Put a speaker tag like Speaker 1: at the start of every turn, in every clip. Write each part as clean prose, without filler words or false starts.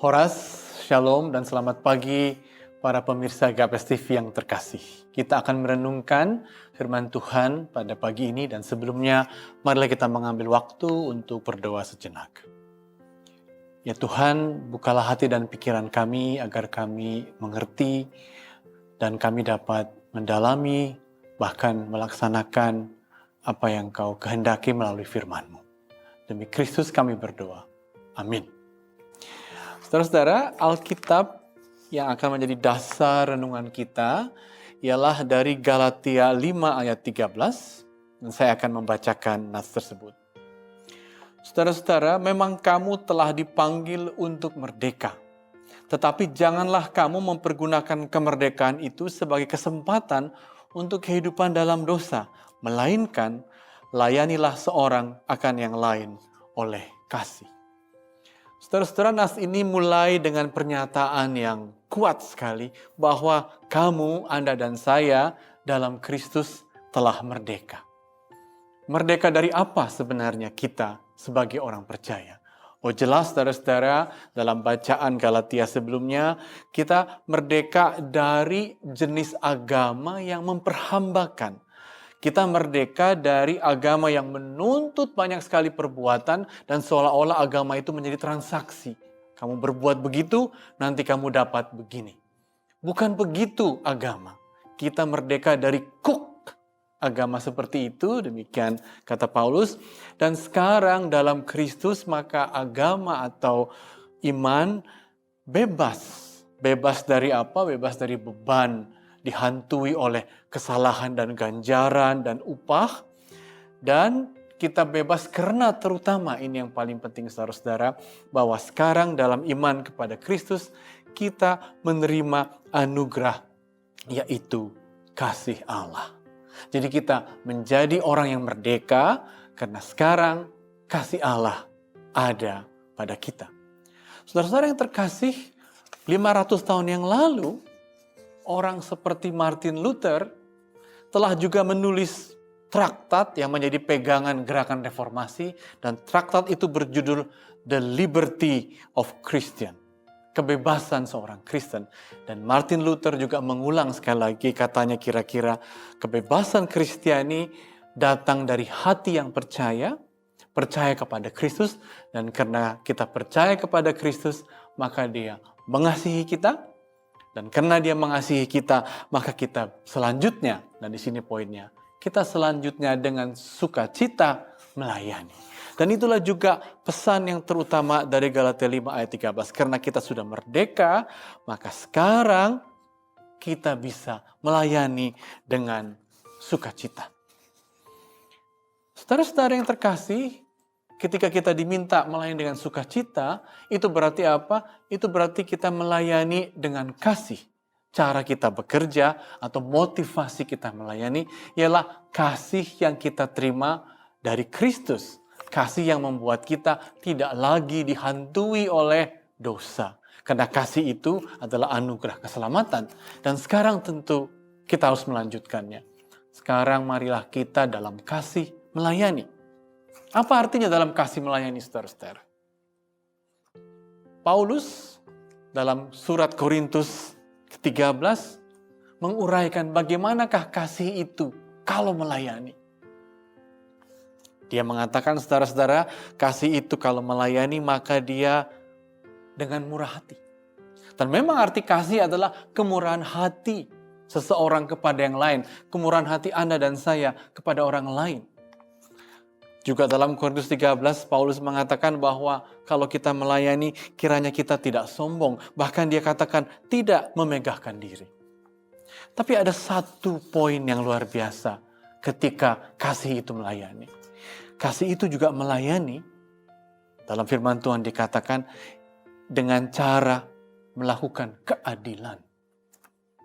Speaker 1: Horas, Shalom, dan selamat pagi para pemirsa Gapes TV yang terkasih. Kita akan merenungkan firman Tuhan pada pagi ini, dan sebelumnya marilah kita mengambil waktu untuk berdoa sejenak. Ya Tuhan, bukalah hati dan pikiran kami agar kami mengerti dan kami dapat mendalami bahkan melaksanakan apa yang Kau kehendaki melalui firman-Mu. Demi Kristus kami berdoa. Amin. Saudara-saudara, Alkitab yang akan menjadi dasar renungan kita ialah dari Galatia 5 ayat 13, dan saya akan membacakan nas tersebut. Saudara-saudara, memang kamu telah dipanggil untuk merdeka, tetapi janganlah kamu mempergunakan kemerdekaan itu sebagai kesempatan untuk kehidupan dalam dosa, melainkan layanilah seorang akan yang lain oleh kasih. Saudara-saudara, nas ini mulai dengan pernyataan yang kuat sekali bahwa kamu, Anda dan saya dalam Kristus telah merdeka. Merdeka dari apa sebenarnya kita sebagai orang percaya? Oh jelas saudara-saudara, dalam bacaan Galatia sebelumnya, kita merdeka dari jenis agama yang memperhambakan. Kita merdeka dari agama yang menuntut banyak sekali perbuatan dan seolah-olah agama itu menjadi transaksi. Kamu berbuat begitu, nanti kamu dapat begini. Bukan begitu agama. Kita merdeka dari agama seperti itu, demikian kata Paulus. Dan sekarang dalam Kristus maka agama atau iman bebas. Bebas dari apa? Bebas dari beban, dihantui oleh kesalahan dan ganjaran dan upah. Dan kita bebas karena terutama ini yang paling penting saudara-saudara, bahwa sekarang dalam iman kepada Kristus kita menerima anugerah, yaitu kasih Allah. Jadi kita menjadi orang yang merdeka karena sekarang kasih Allah ada pada kita. Saudara-saudara yang terkasih, 500 tahun yang lalu, orang seperti Martin Luther telah juga menulis traktat yang menjadi pegangan gerakan reformasi, dan traktat itu berjudul The Liberty of Christian, kebebasan seorang Kristen. Dan Martin Luther juga mengulang sekali lagi, katanya kira-kira kebebasan Kristiani datang dari hati yang percaya kepada Kristus, dan karena kita percaya kepada Kristus, maka Dia mengasihi kita, dan karena Dia mengasihi kita, maka kita selanjutnya, dan di sini poinnya, kita selanjutnya dengan sukacita melayani. Dan itulah juga pesan yang terutama dari Galatia 5 ayat 13. Karena kita sudah merdeka, maka sekarang kita bisa melayani dengan sukacita. Saudara-saudara yang terkasih, ketika kita diminta melayani dengan sukacita, itu berarti apa? Itu berarti kita melayani dengan kasih. Cara kita bekerja atau motivasi kita melayani ialah kasih yang kita terima dari Kristus. Kasih yang membuat kita tidak lagi dihantui oleh dosa. Karena kasih itu adalah anugerah keselamatan. Dan sekarang tentu kita harus melanjutkannya. Sekarang marilah kita dalam kasih melayani. Apa artinya dalam kasih melayani, saudara-saudara? Paulus dalam surat Korintus ke-13 menguraikan bagaimanakah kasih itu kalau melayani. Dia mengatakan, saudara-saudara, kasih itu kalau melayani maka dia dengan murah hati. Dan memang arti kasih adalah kemurahan hati seseorang kepada yang lain. Kemurahan hati Anda dan saya kepada orang lain. Juga dalam Korintus 13, Paulus mengatakan bahwa kalau kita melayani, kiranya kita tidak sombong. Bahkan dia katakan tidak memegahkan diri. Tapi ada satu poin yang luar biasa ketika kasih itu melayani. Kasih itu juga melayani, dalam firman Tuhan dikatakan, dengan cara melakukan keadilan.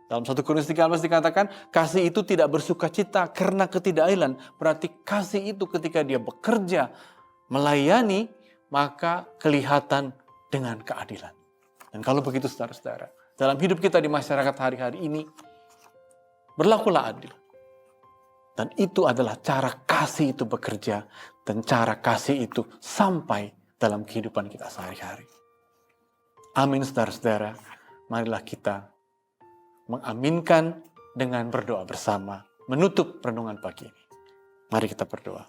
Speaker 1: Dalam 1 Korintus 13 dikatakan, kasih itu tidak bersukacita karena ketidakadilan. Berarti kasih itu ketika dia bekerja, melayani, maka kelihatan dengan keadilan. Dan kalau begitu saudara-saudara, dalam hidup kita di masyarakat hari-hari ini, berlakulah adil. Dan itu adalah cara kasih itu bekerja, dan cara kasih itu sampai dalam kehidupan kita sehari-hari. Amin, saudara-saudara. Marilah kita mengaminkan dengan berdoa bersama, menutup renungan pagi ini. Mari kita berdoa.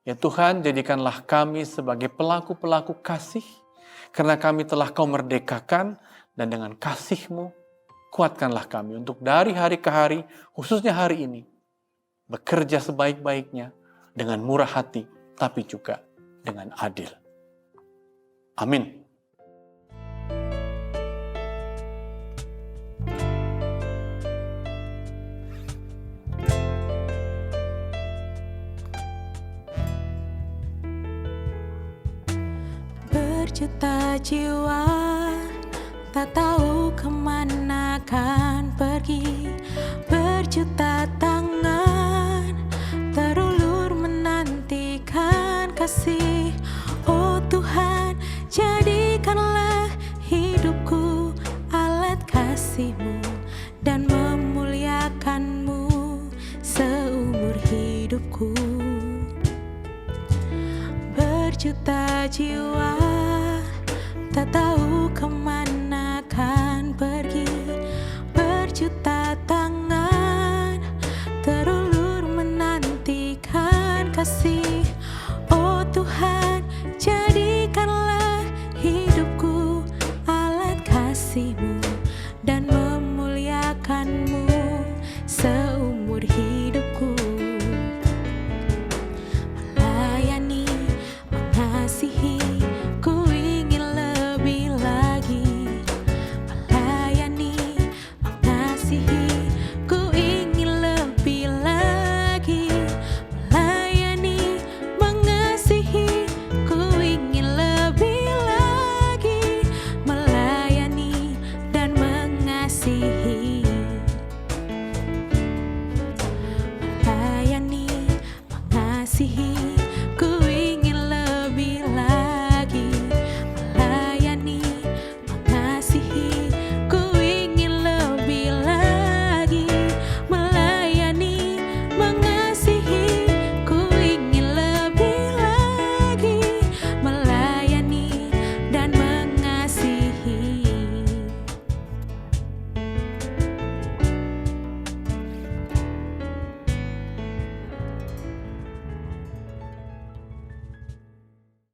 Speaker 1: Ya Tuhan, jadikanlah kami sebagai pelaku-pelaku kasih, karena kami telah Kau merdekakan, dan dengan kasih-Mu, kuatkanlah kami untuk dari hari ke hari, khususnya hari ini, bekerja sebaik-baiknya, dengan murah hati, tapi juga dengan adil. Amin.
Speaker 2: Berjuta jiwa tak tahu kemana kan pergi, berjuta tangan terulur menantikan kasih. Oh Tuhan, jadikanlah hidupku alat kasih-Mu dan memuliakan-Mu seumur hidupku. Berjuta jiwa tak tahu kemana kan pergi, berjuta tangan terulur menantikan kasih. Oh Tuhan, jadikanlah hidupku alat kasih-Mu